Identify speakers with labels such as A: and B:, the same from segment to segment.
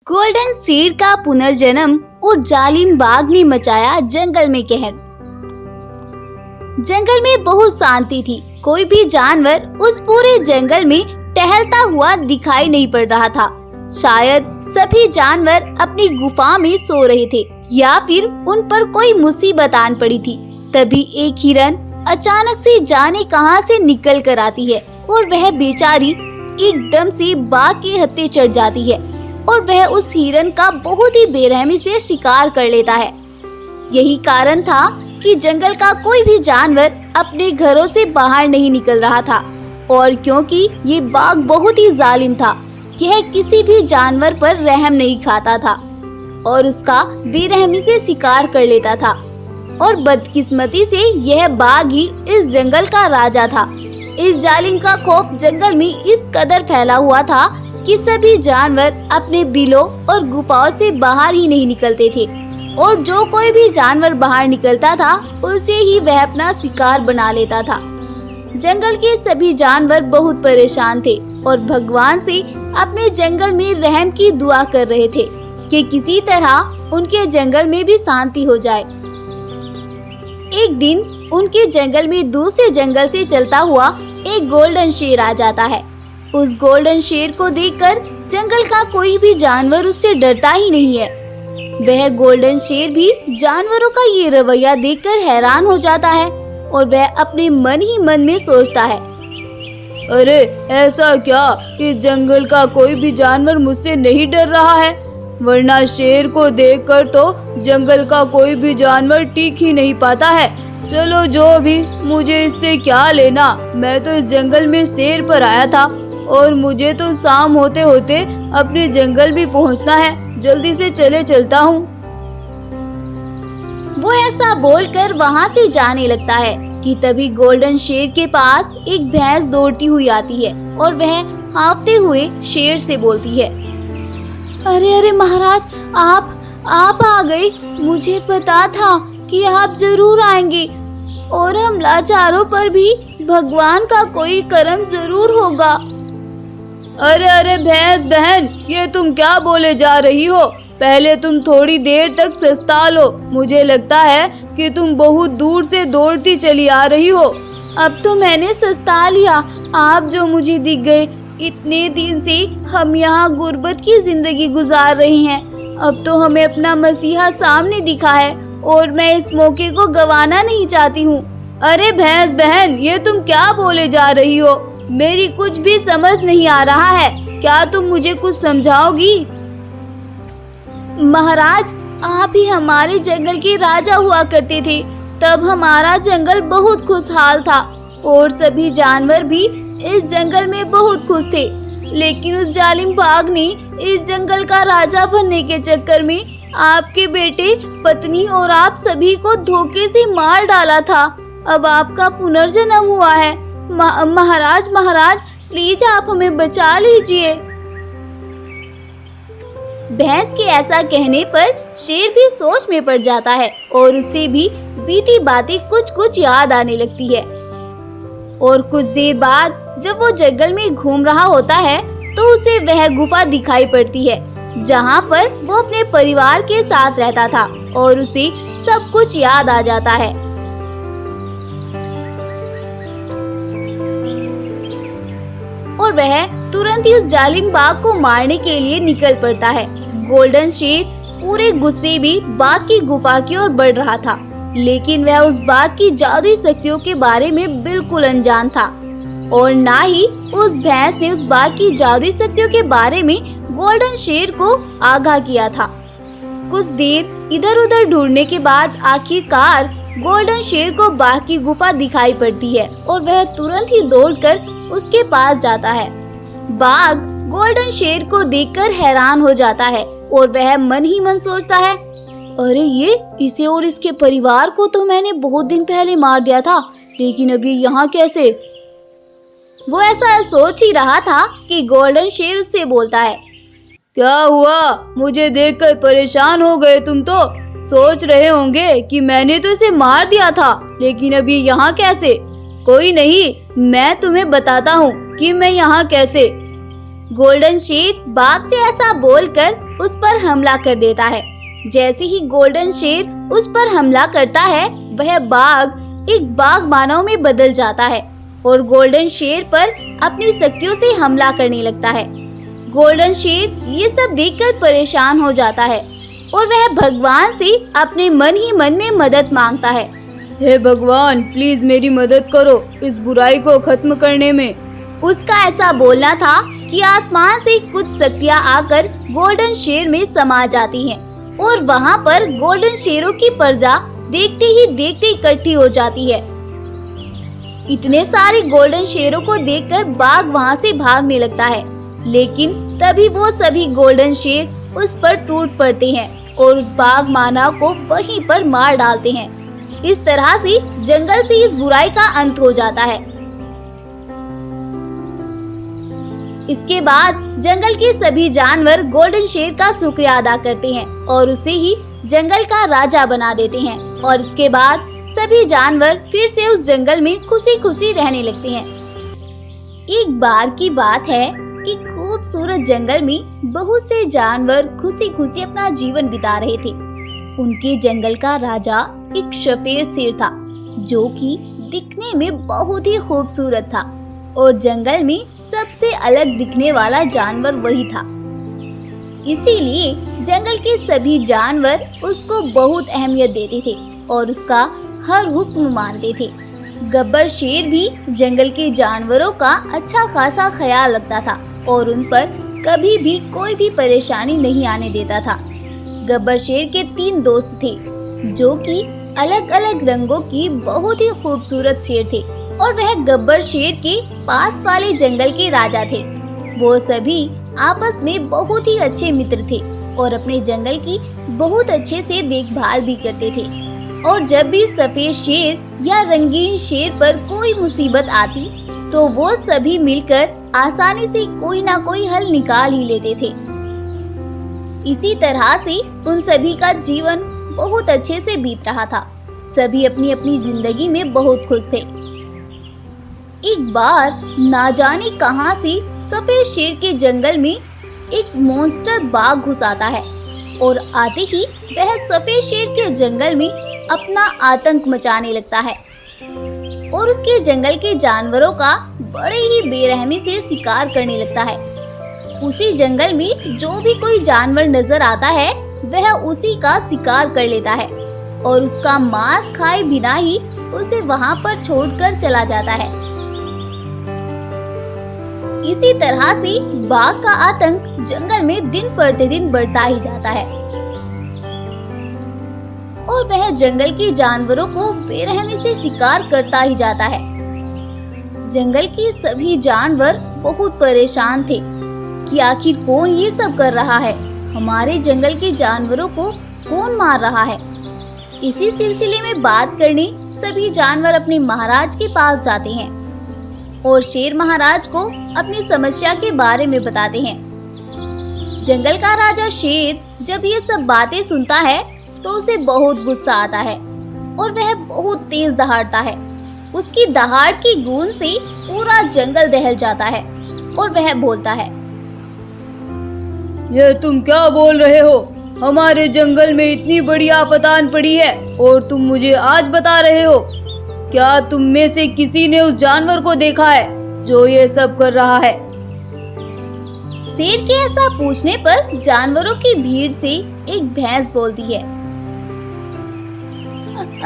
A: Golden शेर का पुनर्जन्म और जालिम बाघ ने मचाया जंगल में कहर। जंगल में बहुत शांति थी। कोई भी जानवर उस पूरे जंगल में टहलता हुआ दिखाई नहीं पड़ रहा था। शायद सभी जानवर अपनी गुफा में सो रहे थे या फिर उन पर कोई मुसीबत आन पड़ी थी। तभी एक हिरन अचानक से जाने कहां से निकल कर आती है और वह बेचारी एकदम से बाघ के हत्थे चढ़ जाती है और वह उस हिरन का बहुत ही बेरहमी से शिकार कर लेता है। यही कारण था कि जंगल का कोई भी जानवर अपने घरों से बाहर नहीं निकल रहा था। और क्योंकि ये बाघ बहुत ही जालिम था, यह किसी भी जानवर पर रहम नहीं खाता था और उसका बेरहमी से शिकार कर लेता था। और बदकिस्मती से यह बाघ ही इस जंगल का राजा था। इस जालिम का खौफ जंगल में इस कदर फैला हुआ था कि सभी जानवर अपने बिलों और गुफाओं से बाहर ही नहीं निकलते थे और जो कोई भी जानवर बाहर निकलता था उसे ही वह अपना शिकार बना लेता था। जंगल के सभी जानवर बहुत परेशान थे और भगवान से अपने जंगल में रहम की दुआ कर रहे थे कि किसी तरह उनके जंगल में भी शांति हो जाए। एक दिन उनके जंगल में दूसरे जंगल से चलता हुआ एक गोल्डन शेर आ जाता है। उस गोल्डन शेर को देखकर जंगल का कोई भी जानवर उससे डरता ही नहीं है। वह गोल्डन शेर भी जानवरों का ये रवैया देखकर हैरान हो जाता है और वह अपने मन ही मन में सोचता है, अरे ऐसा क्या कि जंगल का कोई भी जानवर मुझसे नहीं डर रहा है, वरना शेर को देखकर तो जंगल का कोई भी जानवर टिक ही नहीं पाता है। चलो जो भी, मुझे इससे क्या लेना, मैं तो इस जंगल में सैर पर आया था और मुझे तो शाम होते होते अपने जंगल भी पहुंचना है, जल्दी से चलता हूँ। वो ऐसा बोलकर वहाँ से जाने लगता है कि तभी गोल्डन शेर के पास एक भैंस दौड़ती हुई आती है और वह हाँफते हुए शेर से बोलती है, अरे अरे महाराज, आप आ गए। मुझे पता था कि आप जरूर आएंगे और हम लाचारों पर भी भगवान का कोई करम जरूर होगा।
B: अरे अरे भैंस बहन, ये तुम क्या बोले जा रही हो? पहले तुम थोड़ी देर तक सस्ता लो। मुझे लगता है कि तुम बहुत दूर से दौड़ती चली आ रही हो।
A: अब तो मैंने सस्ता लिया, आप जो मुझे दिख गए। इतने दिन से हम यहाँ गुर्बत की जिंदगी गुजार रहे हैं, अब तो हमें अपना मसीहा सामने दिखा है और मैं इस मौके को गंवाना नहीं चाहती हूँ।
B: अरे भैंस बहन, ये तुम क्या बोले जा रही हो? मेरी कुछ भी समझ नहीं आ रहा है, क्या तुम मुझे कुछ समझाओगी?
A: महाराज, आप ही हमारे जंगल के राजा हुआ करते थे। तब हमारा जंगल बहुत खुशहाल था और सभी जानवर भी इस जंगल में बहुत खुश थे। लेकिन उस जालिम बाघ ने इस जंगल का राजा बनने के चक्कर में आपके बेटे, पत्नी और आप सभी को धोखे से मार डाला था। अब आपका पुनर्जन्म हुआ है। महाराज, प्लीज आप हमें बचा लीजिए। भैंस के ऐसा कहने पर शेर भी सोच में पड़ जाता है और उसे भी बीती बातें कुछ याद आने लगती है। और कुछ देर बाद जब वो जंगल में घूम रहा होता है तो उसे वह गुफा दिखाई पड़ती है जहाँ पर वो अपने परिवार के साथ रहता था और उसे सब कुछ याद आ जाता है। और वह तुरंत ही उस जालिम बाघ को मारने के लिए निकल पड़ता है। गोल्डन शेर पूरे गुस्से में बाघ की गुफा की ओर बढ़ रहा था, लेकिन वह उस बाघ की जादुई शक्तियों के बारे में बिल्कुल अनजान था और ना ही उस भैंस ने उस बाघ की जादुई शक्तियों के बारे में गोल्डन शेर को आगाह किया था। कुछ देर इधर उधर ढूंढने के बाद आखिरकार गोल्डन शेर को बाघ की गुफा दिखाई पड़ती है और वह तुरंत ही दौड़कर उसके पास जाता है। बाघ गोल्डन शेर को देखकर हैरान हो जाता है और वह मन ही मन सोचता है, अरे इसे और इसके परिवार को तो मैंने बहुत दिन पहले मार दिया था, लेकिन अभी यहाँ कैसे? वो ऐसा सोच ही रहा था कि गोल्डन शेर उससे बोलता है,
B: क्या हुआ? मुझे देखकर परेशान हो गए तुम तो? सोच रहे होंगे कि मैंने तो इसे मार दिया था, लेकिन अभी यहाँ कैसे? कोई नहीं, मैं तुम्हें बताता हूँ कि मैं यहाँ कैसे।
A: गोल्डन शेर बाघ से ऐसा बोलकर उस पर हमला कर देता है। जैसे ही गोल्डन शेर उस पर हमला करता है, वह बाघ एक बाघ मानव में बदल जाता है और गोल्डन शेर पर अपनी शक्तियों से हमला करने लगता है। गोल्डन शेर ये सब देखकर परेशान हो जाता है और वह भगवान से अपने मन ही मन में मदद मांगता है।
B: हे भगवान, प्लीज मेरी मदद करो इस बुराई को खत्म करने में।
A: उसका ऐसा बोलना था कि आसमान से कुछ शक्तियाँ आकर गोल्डन शेर में समा जाती हैं और वहाँ पर गोल्डन शेरों की प्रजा देखते ही देखते इकट्ठी हो जाती है। इतने सारे गोल्डन शेरों को देखकर बाघ वहाँ से भागने लगता है, लेकिन तभी वो सभी गोल्डन शेर उस पर टूट पड़ते हैं और उस बाघ मानव को वहीं पर मार डालते हैं। इस तरह से जंगल से इस बुराई का अंत हो जाता है। इसके बाद जंगल के सभी जानवर गोल्डन शेर का शुक्रिया अदा करते हैं और उसे ही जंगल का राजा बना देते हैं और इसके बाद सभी जानवर फिर से उस जंगल में खुशी खुशी रहने लगते हैं। एक बार की बात है, एक खूबसूरत जंगल में बहुत से जानवर खुशी खुशी अपना जीवन बिता रहे थे। उनके जंगल का राजा एक सफेद शेर था, जो कि दिखने में बहुत ही खूबसूरत था और जंगल में सबसे अलग दिखने वाला जानवर वही था। इसीलिए जंगल के सभी जानवर उसको बहुत अहमियत देते थे और उसका हर हुक्म मानते थे। गब्बर शेर भी जंगल के जानवरों का अच्छा खासा ख्याल रखता था और उन पर कभी भी कोई भी परेशानी नहीं आने देता था। गब्बर शेर के 3 दोस्त थे, जो कि अलग अलग रंगों की बहुत ही खूबसूरत शेर थे और वह गब्बर शेर के पास वाले जंगल के राजा थे। वो सभी आपस में बहुत ही अच्छे मित्र थे और अपने जंगल की बहुत अच्छे से देखभाल भी करते थे। और जब भी सफेद शेर या रंगीन शेर पर कोई मुसीबत आती तो वो सभी मिलकर आसानी से कोई ना कोई हल निकाल ही लेते थे। इसी तरह से उन सभी का जीवन बहुत अच्छे से बीत रहा था। सभी अपनी अपनी जिंदगी में बहुत खुश थे। एक बार ना जाने कहां से सफेद शेर के जंगल में एक मॉन्स्टर बाघ घुस आता है और आते ही वह सफेद शेर के जंगल में अपना आतंक मचाने लगता है और उसके जंगल के जानवरों का बड़े ही बेरहमी से शिकार करने लगता है। उसी जंगल में जो भी कोई जानवर नजर आता है वह उसी का शिकार कर लेता है और उसका मांस खाए बिना ही उसे वहां पर छोड़कर चला जाता है। इसी तरह से बाघ का आतंक जंगल में दिन प्रतिदिन बढ़ता ही जाता है और वह जंगल के जानवरों को बेरहमी से शिकार करता ही जाता है। जंगल के सभी जानवर बहुत परेशान थे कि आखिर कौन ये सब कर रहा है, हमारे जंगल के जानवरों को कौन मार रहा है। इसी सिलसिले में बात करने सभी जानवर अपने महाराज के पास जाते हैं और शेर महाराज को अपनी समस्या के बारे में बताते हैं। जंगल का राजा शेर जब ये सब बातें सुनता है तो उसे बहुत गुस्सा आता है और वह बहुत तेज दहाड़ता है। उसकी दहाड़ की गूंज से पूरा जंगल दहल जाता है और वह बोलता है,
B: ये तुम क्या बोल रहे हो? हमारे जंगल में इतनी बड़ी आफत आन पड़ी है और तुम मुझे आज बता रहे हो? क्या तुम में से किसी ने उस जानवर को देखा है जो ये सब कर रहा है?
A: शेर के ऐसा पूछने पर जानवरों की भीड़ से एक भैंस बोलती है,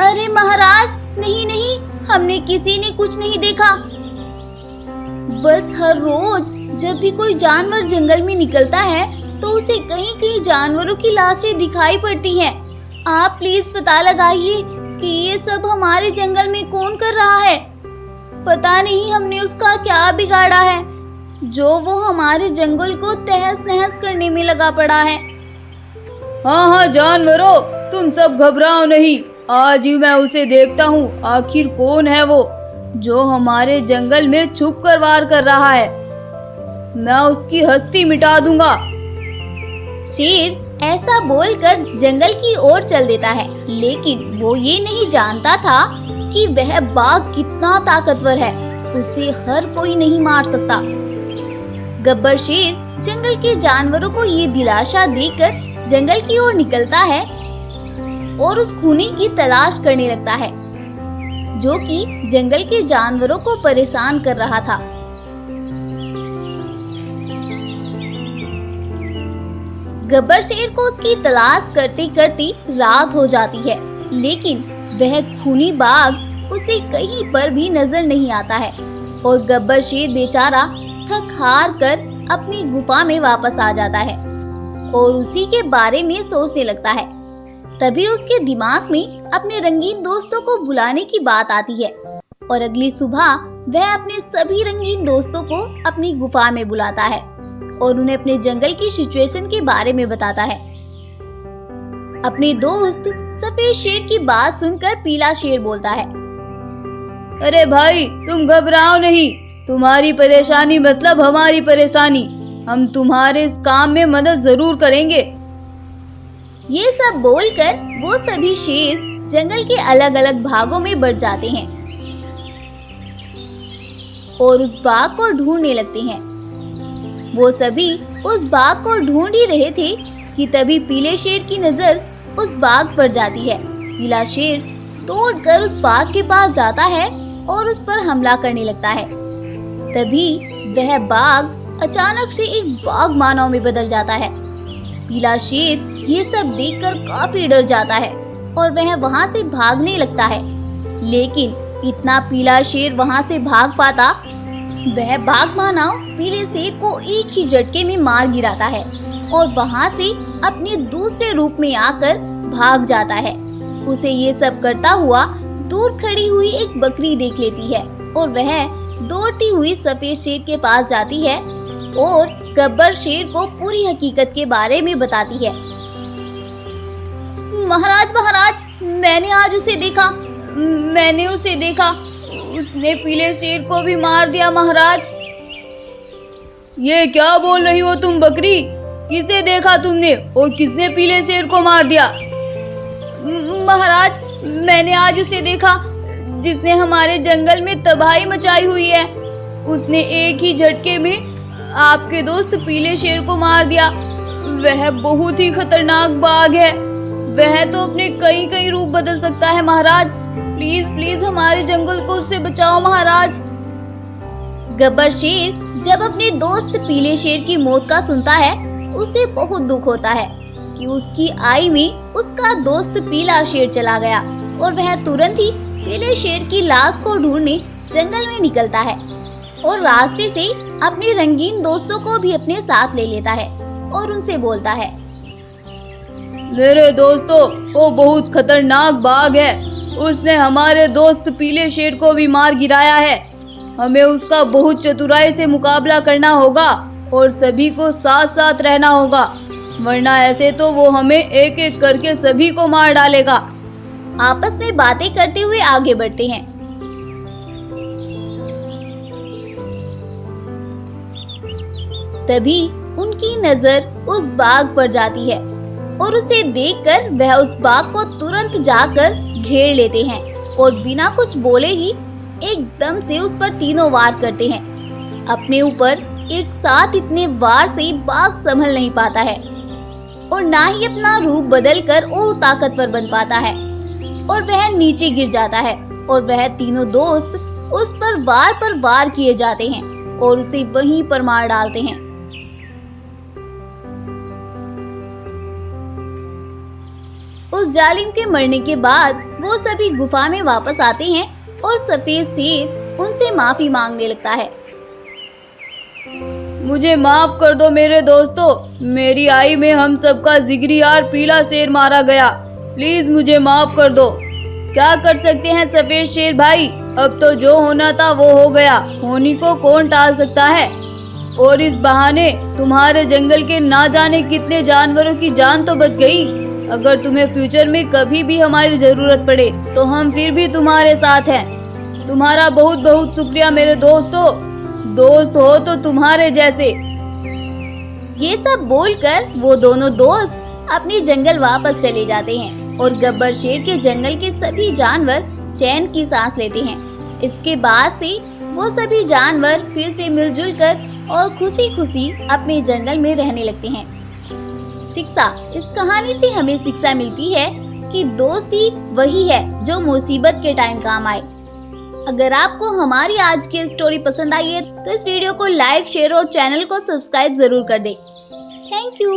A: अरे महाराज, नहीं नहीं, हमने किसी ने कुछ नहीं देखा। बस हर रोज जब भी कोई जानवर जंगल में निकलता है तो उसे कहीं कहीं जानवरों की लाशें दिखाई पड़ती हैं। आप प्लीज पता लगाइए कि ये सब हमारे जंगल में कौन कर रहा है। पता नहीं हमने उसका क्या बिगाड़ा है जो वो हमारे जंगल को तहस नहस करने में लगा पड़ा है।
B: हाँ हाँ जानवरों, तुम सब घबराओ नहीं, आज ही मैं उसे देखता हूँ। आखिर कौन है वो जो हमारे जंगल में छुप कर वार कर रहा है। मैं उसकी हस्ती मिटा दूंगा।
A: शेर ऐसा बोलकर जंगल की ओर चल देता है, लेकिन वो ये नहीं जानता था कि वह बाघ कितना ताकतवर है, उसे हर कोई नहीं मार सकता। गब्बर शेर जंगल के जानवरों को ये दिलासा देकर जंगल की ओर निकलता है और उस खूनी की तलाश करने लगता है, जो कि जंगल के जानवरों को परेशान कर रहा था। गब्बर शेर को उसकी तलाश करते करते रात हो जाती है, लेकिन वह खूनी बाघ उसे कहीं पर भी नजर नहीं आता है और गब्बर शेर बेचारा थक हार कर अपनी गुफा में वापस आ जाता है और उसी के बारे में सोचने लगता है। तभी उसके दिमाग में अपने रंगीन दोस्तों को बुलाने की बात आती है और अगली सुबह वह अपने सभी रंगीन दोस्तों को अपनी गुफा में बुलाता है और उन्हें अपने जंगल की सिचुएशन के बारे में बताता है। अपने दोस्त सफेद शेर की बात सुनकर पीला शेर बोलता है,
B: अरे भाई, तुम घबराओ नहीं, तुम्हारी परेशानी मतलब हमारी परेशानी, हम तुम्हारे इस काम में मदद जरूर करेंगे।
A: ये सब बोलकर वो सभी शेर जंगल के अलग अलग भागों में बढ़ जाते हैं और उस बाघ को ढूंढने लगते हैं। वो सभी उस बाघ को ढूंढ ही रहे थे कि तभी पीले शेर की नजर उस बाघ पर जाती है। पीला शेर दौड़कर उस बाघ के पास जाता है और उस पर हमला करने लगता है। तभी वह बाघ अचानक से एक बाघ मानव में बदल जाता है। पीला शेर ये सब देखकर काफी डर जाता है और वह वहां से भागने लगता है, लेकिन इतना पीला शेर वहां से भाग पाता, वह बाघ मानव पीले शेर को एक ही झटके में मार गिराता है और वहां से अपने दूसरे रूप में आकर भाग जाता है। उसे ये सब करता हुआ दूर खड़ी हुई एक बकरी देख लेती है और वह दौड़ती हुई सफेद शेर के पास जाती है और गब्बर शेर को पूरी हकीकत के बारे में बताती है। महाराज, मैंने आज उसे देखा, उसने पीले शेर को भी मार दिया महाराज।
B: ये क्या बोल रही हो तुम बकरी? किसे देखा तुमने और किसने पीले शेर को मार दिया?
A: महाराज, मैंने आज उसे देखा जिसने हमारे जंगल में तबाही मचाई हुई है। उसने एक ही झटके में आपके दोस्त पीले शेर को मार दिया।
B: वह बहुत ही खतरनाक बाघ है, वह तो अपने कई रूप बदल सकता है महाराज। प्लीज हमारे जंगल को उससे बचाओ महाराज।
A: गब्बर शेर जब अपने दोस्त पीले शेर की मौत का सुनता है, उसे बहुत दुख होता है कि उसकी आई में उसका दोस्त पीला शेर चला गया और वह तुरंत ही पीले शेर की लाश को ढूंढने जंगल में निकलता है और रास्ते से अपने रंगीन दोस्तों को भी अपने साथ ले लेता है और उनसे बोलता है,
B: मेरे दोस्तों, वो बहुत खतरनाक बाघ है, उसने हमारे दोस्त पीले शेर को भी मार गिराया है। हमें उसका बहुत चतुराई से मुकाबला करना होगा और सभी को साथ साथ रहना होगा, वरना ऐसे तो वो हमें एक एक करके सभी को मार डालेगा।
A: आपस में बातें करते हुए आगे बढ़ते हैं। तभी उनकी नजर उस बाघ पर जाती है और उसे देखकर वह उस बाघ को तुरंत जाकर घेर लेते हैं और बिना कुछ बोले ही एकदम से उस पर तीनों वार करते हैं। अपने ऊपर एक साथ इतने वार से बाघ संभल नहीं पाता है और ना ही अपना रूप बदलकर और ताकतवर बन पाता है और वह नीचे गिर जाता है और वह तीनों दोस्त उस पर वार किए जाते हैं और उसे वहीं पर मार डालते हैं। उस जालिम के मरने के बाद वो सभी गुफा में वापस आते हैं और सफेद शेर उनसे माफी मांगने लगता है।
B: मुझे माफ कर दो मेरे दोस्तों, मेरी आई में हम सबका जिगरी यार पीला शेर मारा गया, प्लीज मुझे माफ कर दो। क्या कर सकते हैं सफेद शेर भाई, अब तो जो होना था वो हो गया, होनी को कौन टाल सकता है। और इस बहाने तुम्हारे जंगल के ना जाने कितने जानवरों की जान तो बच गई। अगर तुम्हें फ्यूचर में कभी भी हमारी जरूरत पड़े तो हम फिर भी तुम्हारे साथ हैं। तुम्हारा बहुत बहुत शुक्रिया मेरे दोस्तों, दोस्त हो तो तुम्हारे जैसे।
A: ये सब बोलकर वो दोनों दोस्त अपने जंगल वापस चले जाते हैं और गब्बर शेर के जंगल के सभी जानवर चैन की सांस लेते हैं। इसके बाद से वो सभी जानवर फिर से मिलजुल कर और खुशी खुशी अपने जंगल में रहने लगते हैं। शिक्षा, इस कहानी से हमें शिक्षा मिलती है कि दोस्ती वही है जो मुसीबत के टाइम काम आए। अगर आपको हमारी आज की स्टोरी पसंद आई है तो इस वीडियो को लाइक, शेयर और चैनल को सब्सक्राइब जरूर कर दें। Thank you.